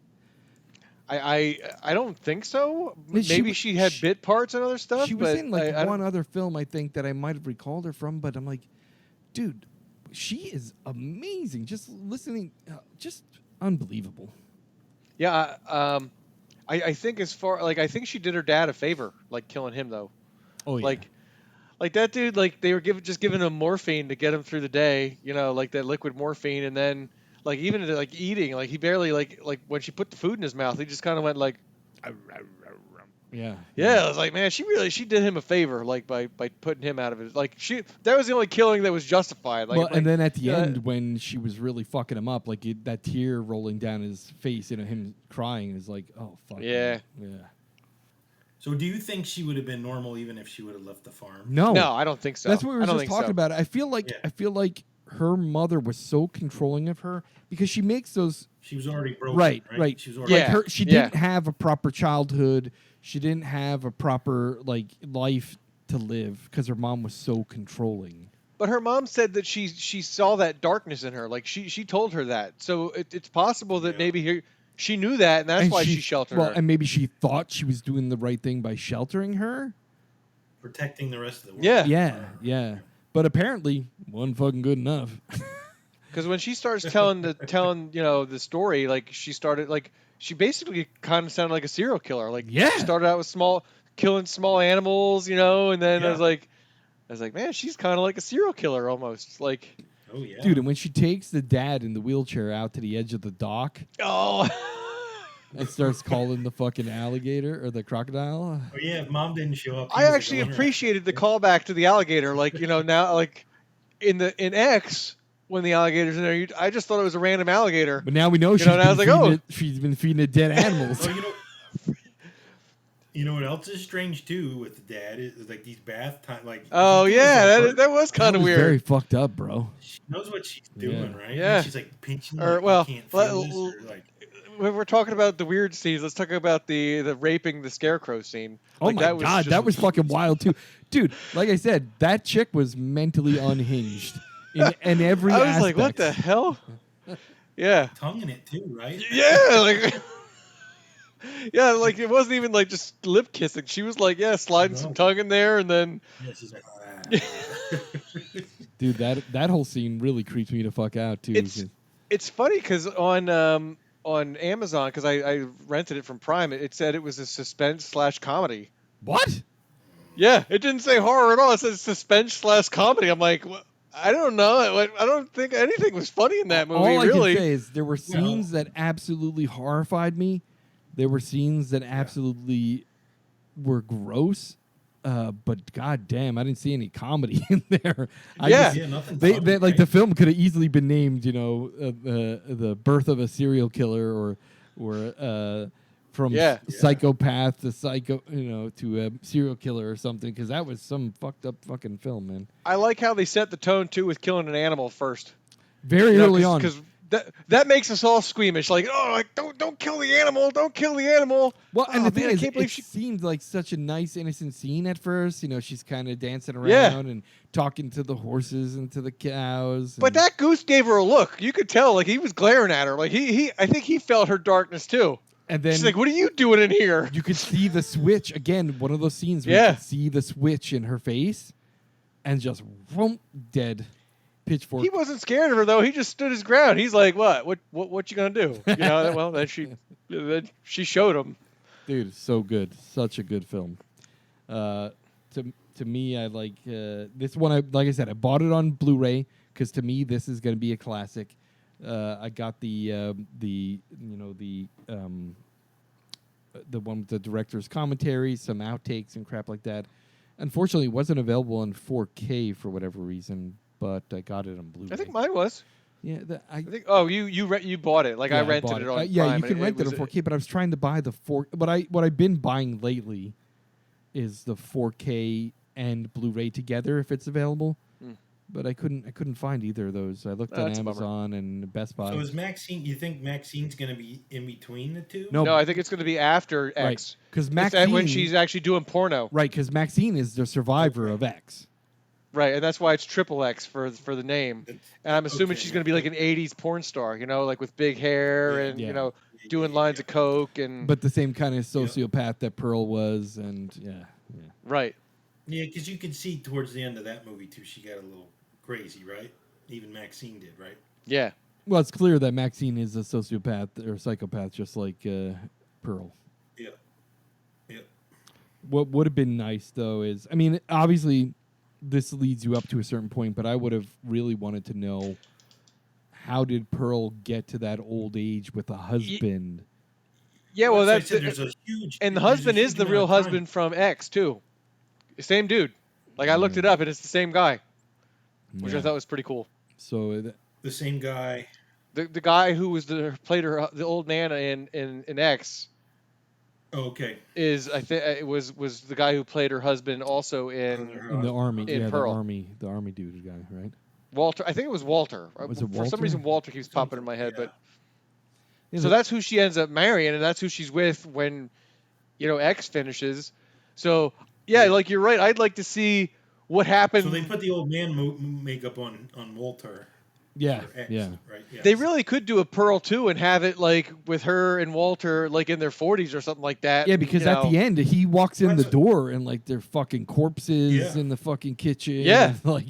I don't think so. Maybe she had bit parts and other stuff. She was in like one other film, I think, that I might have recalled her from. But I'm like, dude, she is amazing. Just listening, just unbelievable. Yeah. I think I think she did her dad a favor, like killing him though. Oh yeah. Like that dude, like they were giving him morphine to get him through the day, like that liquid morphine, and then like even like eating, like he barely like when she put the food in his mouth, he just kind of went like, yeah. I was like, man, she did him a favor, like by putting him out of it. Like that was the only killing that was justified. Like, and then at the end when she was really fucking him up, like that tear rolling down his face, him crying is like, oh fuck. Yeah. Man. Yeah. So do you think she would have been normal even if she would have left the farm? No, I don't think so. That's what we were just talking about. I feel like her mother was so controlling of her because she makes those. She was already broken. Right. She was already she didn't have a proper childhood. She didn't have a proper life to live because her mom was so controlling. But her mom said that she saw that darkness in her. Like she told her that. So it's possible that maybe she knew that, and that's why she sheltered her. And maybe she thought she was doing the right thing by sheltering her. Protecting the rest of the world. Yeah. But apparently, wasn't fucking good enough. Because when she starts telling the story, like she started she basically kind of sounded like a serial killer. Like she started out with killing small animals, and then I was like, man, she's kind of like a serial killer almost. Like, oh yeah, dude. And when she takes the dad in the wheelchair out to the edge of the dock, and starts calling the fucking alligator or the crocodile. Oh yeah, if mom didn't show up. he I was, like, actually going around. appreciated the callback to the alligator. Like, now, like in X, when the alligator's in there, I just thought it was a random alligator. But now we know and I was like, she's been feeding it dead animals. Oh, you know what else is strange too with the dad is like these bath time. Like, oh he's doing yeah, something. that was kind That of was weird. very fucked up, bro. She knows what she's doing, Yeah. right? And Yeah. she's like pinching. Or, Like, well, you can't feel this, or, like, When we're talking about the weird scenes, let's talk about the raping the scarecrow scene. Oh Like, my that was god, just- that was fucking wild too, dude. Like I said, that chick was mentally unhinged in every I was aspect. like, what the hell? Yeah. tongue in it too, right? Yeah, like yeah, like it wasn't even like just lip kissing. She was like, yeah, sliding some No. tongue in there, and then Yeah, she's like, ah. Dude, that whole scene really creeps me the fuck out too. it's funny because on Amazon, because I rented it from Prime, it said it was a suspense/comedy. What? Yeah, it didn't say horror at all. It said suspense/comedy. I'm like, I don't know. I don't think anything was funny in that movie. All I really. can say is there were scenes that absolutely horrified me. There were scenes that absolutely were gross. But god damn, I didn't see any comedy in there. Yeah, nothing. They funny, like right? the film could have easily been named, the birth of a serial killer or from psychopath to psycho, to a serial killer or something, because that was some fucked up fucking film, man. I like how they set the tone too with killing an animal first. Very early on, because that makes us all squeamish. Like, don't kill the animal, don't kill the animal. Well, and the thing is, I can't believe it seemed like such a nice, innocent scene at first. She's kind of dancing around Yeah. and talking to the horses and to the cows. But and- that goose gave her a look. You could tell, like he was glaring at her. Like I think he felt her darkness too. and then She's like, "What are you doing in here?" you could see the switch again. One of those scenes where you could see the switch in her face, and just whoomp, dead. Pitchfork. He wasn't scared of her though. He just stood his ground. He's like, "What you gonna do?" Well, then she showed him. Dude, so good. Such a good film. To me, I like this one. Like I said, I bought it on Blu-ray because to me, this is going to be a classic. I got the one with the director's commentary, some outtakes and crap like that. Unfortunately, it wasn't available in 4K for whatever reason, but I got it on Blu-ray. I think mine was. Yeah, I think. Oh, you bought it. Like I rented bought it on. yeah, Prime, you can rent it on 4K, but I was trying to buy the 4. What I've been buying lately is the 4K and Blu-ray together if it's available. But I couldn't find either of those. I looked on Amazon and Best Buy. So is Maxine? You think Maxine's going to be in between the two? No, I think it's going to be after X. Right, because It's Maxine, when she's actually doing porno. right, because Maxine is the survivor of X. Right, and that's why it's triple X for the name. And I'm assuming she's going to be like an '80s porn star, like with big hair and doing lines of coke and. But the same kind of sociopath that Pearl was, and Right. Yeah, because you can see towards the end of that movie too, she got a little crazy, right? Even Maxine did, right? Yeah. Well, it's clear that Maxine is a sociopath or psychopath, just like Pearl. Yeah. Yeah. What would have been nice, though, is obviously, this leads you up to a certain point, but I would have really wanted to know how did Pearl get to that old age with a husband? Yeah, well, that's that's there's a huge, and the there's a husband huge is the amount real of time. husband from X too, same dude. Like I looked it up, and it's the same guy, which I thought was pretty cool. So The same guy. The guy who was played her the old Nana in X Oh, okay. is I think it was the guy who played her husband also in in the army, in Pearl. the army dude guy, right? Walter. I think it was Walter. Was it For Walter? some reason, Walter keeps popping in my head, Yeah. but so that's who she ends up marrying, and that's who she's with when X finishes. So yeah, like you're right. I'd like to see what happened. So they put the old man makeup on Walter. Yeah, for X, yeah. Right. Yeah. They really could do a Pearl too and have it like with her and Walter like in their 40s or something like that. Yeah, because at the end he walks in the That's door and like they're fucking corpses Yeah. in the fucking kitchen. Yeah. like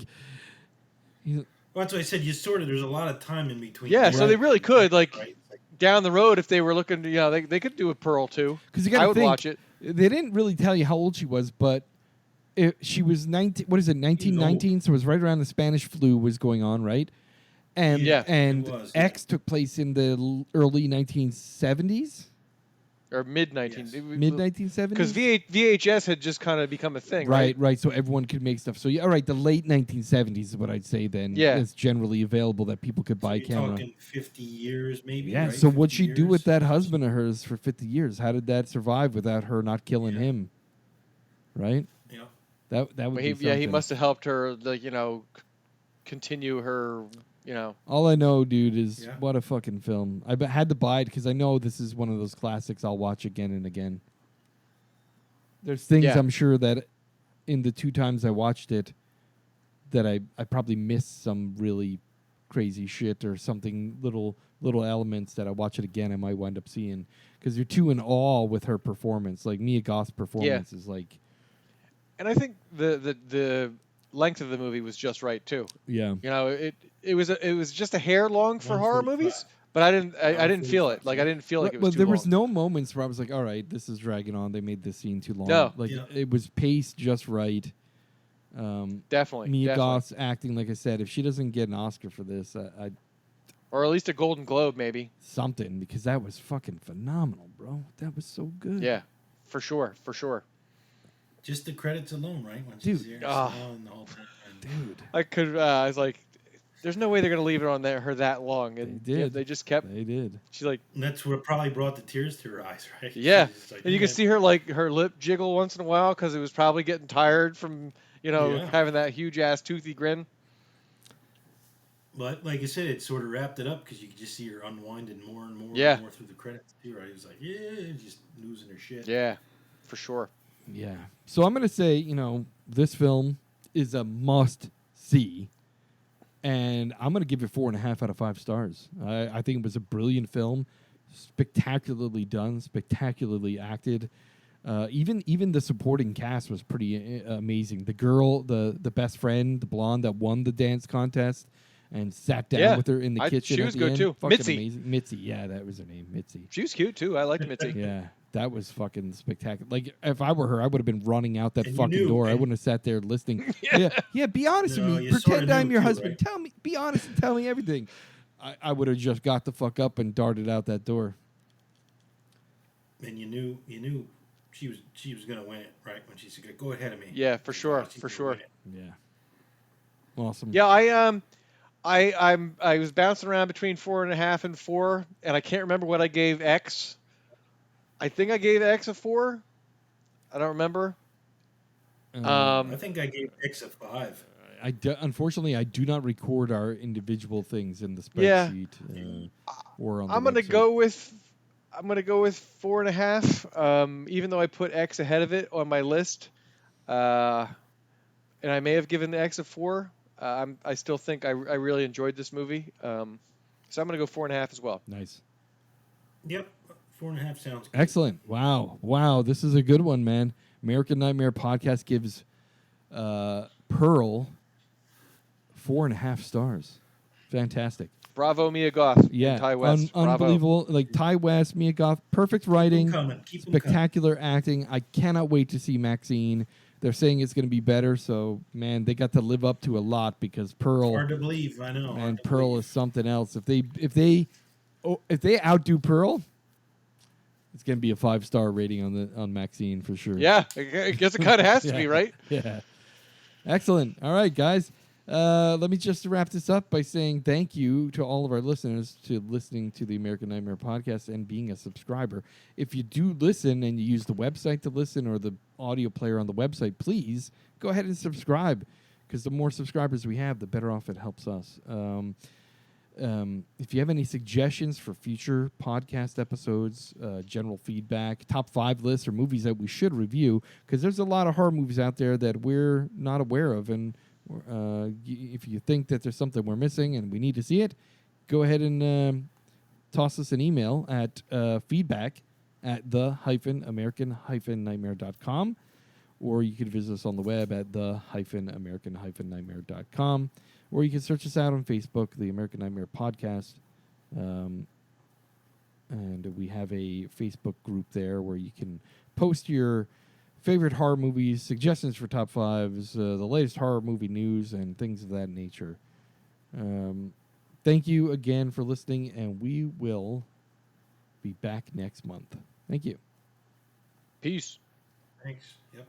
Well, that's what I said. There's a lot of time in between. Yeah, so they Right. really could like Right. down the road if they were looking to they could do a Pearl too. because you got I to would think watch it. they didn't really tell you how old she was, but she was 19. What is it? 1919. So it was right around the Spanish flu was going on, right? And Yeah. and It was, yeah. X took place in the early 1970s. or mid 19 Yes. Mid 1970s. because VHS had just kind of become a thing, Right, right. So everyone could make stuff. So yeah, all right. The late 1970s is what I'd say. Then Yeah. is generally available that people could So buy you're camera. talking 50 years, maybe. Yeah. Right? So what'd 50 she do with years? that husband of hers for 50 years? How did that survive without her not killing Yeah. him? Right. Yeah. That would But be he, something. yeah, he must have helped her, like, continue her, All I know, dude, is Yeah. what a fucking film. Had to buy it because I know this is one of those classics I'll watch again and again. There's things Yeah. I'm sure that in the 2 times I watched it that I probably missed some really crazy shit or something, little elements that I watch it again I might wind up seeing because you're too in awe with her performance. Like Mia Goth's performance is like, And I think the length of the movie was just right too. yeah. It was just a hair long for horror 145. movies, but I didn't feel it. 145, Like I didn't feel like it was Well, too there long. was no moments where I was like, all right, this is dragging on. They made this scene too long. No. Like Yeah. it was paced just right. Definitely. Mia definitely. Goth's acting, like I said, if she doesn't get an Oscar for this, Or at least a Golden Globe, maybe. something, because that was fucking phenomenal, bro. That was so good. Yeah, for sure. Just the credits alone, right? When Dude. she's there, Ah. smiling the whole time. Dude. I was like, there's no way they're gonna leave it on her that long, and They did. they just kept. They did. She's like, And that's what probably brought the tears to her eyes, right? yeah, She's just like, and you can yeah. see her her lip jiggle once in a while because it was probably getting tired from Yeah. having that huge ass toothy grin. But like I said, it sort of wrapped it up because you could just see her unwinding more and more Yeah. and more through the credits too, right? It was like, yeah, just losing her shit. Yeah, for sure. Yeah. So I'm going to say, this film is a must see. And I'm going to give it 4.5 out of 5 stars. I think it was a brilliant film, spectacularly done, spectacularly acted. Even the supporting cast was pretty amazing. The girl, the best friend, the blonde that won the dance contest and sat down Yeah. with her in the kitchen. She at was the good end. too. Fucking Mitzi. amazing. Mitzi, yeah, that was her name, Mitzi. She was cute too. I liked Mitzi. Yeah, that was fucking spectacular. Like, if I were her, I would have been running out that And you fucking knew, door. I and- wouldn't have sat there listening. yeah. Be honest No, with me. you Pretend sorta I'm knew your too, husband. right? Tell me. Be honest and tell me everything. I would have just got the fuck up and darted out that door. And you knew she was gonna win it, right? When she said, "Go ahead of me." Yeah, for She's sure, like, she's for gonna sure. win it. Yeah. Awesome. Yeah, I was bouncing around between 4.5 and 4, and I can't remember what I gave X. I think I gave X a 4. I don't remember. I think I gave X a 5. Unfortunately, I do not record our individual things in the Yeah. spreadsheet or on the I'm gonna website. go with 4.5. Even though I put X ahead of it on my list, and I may have given the X a 4. I still think I really enjoyed this movie. So I'm gonna go 4.5 as well. Nice. Yep, 4.5 sounds good. Excellent. Wow. This is a good one, man. American Nightmare Podcast gives Pearl 4.5 stars. Fantastic. Bravo, Mia Goth. Yeah, and Ty West. Bravo. unbelievable. Like Ty West, Mia Goth, perfect writing, Keep 'em coming. Keep 'em coming. spectacular acting. I cannot wait to see Maxine. They're saying it's going to be better, so man, they got to live up to a lot because Pearl Hard to believe, I know. and hard to Pearl believe. is something else. If they outdo Pearl, it's going to be a 5-star rating on Maxine for sure. Yeah, I guess it kind of has to be, right? Yeah. Excellent. All right, guys. Let me just wrap this up by saying thank you to all of our listeners to listening to the American Nightmare Podcast and being a subscriber. If you do listen and you use the website to listen or the audio player on the website, please go ahead and subscribe because the more subscribers we have, the better off it helps us. If you have any suggestions for future podcast episodes, general feedback, top 5 lists, or movies that we should review, because there's a lot of horror movies out there that we're not aware of, and if you think that there's something we're missing and we need to see it, go ahead and toss us an email at feedback@the-american-nightmare.com, or you can visit us on the web at the-american-nightmare.com. Or you can search us out on Facebook, the American Nightmare Podcast. And we have a Facebook group there where you can post your favorite horror movies, suggestions for top 5s, the latest horror movie news, and things of that nature. Thank you again for listening, and we will be back next month. Thank you. Peace. Thanks. Yep.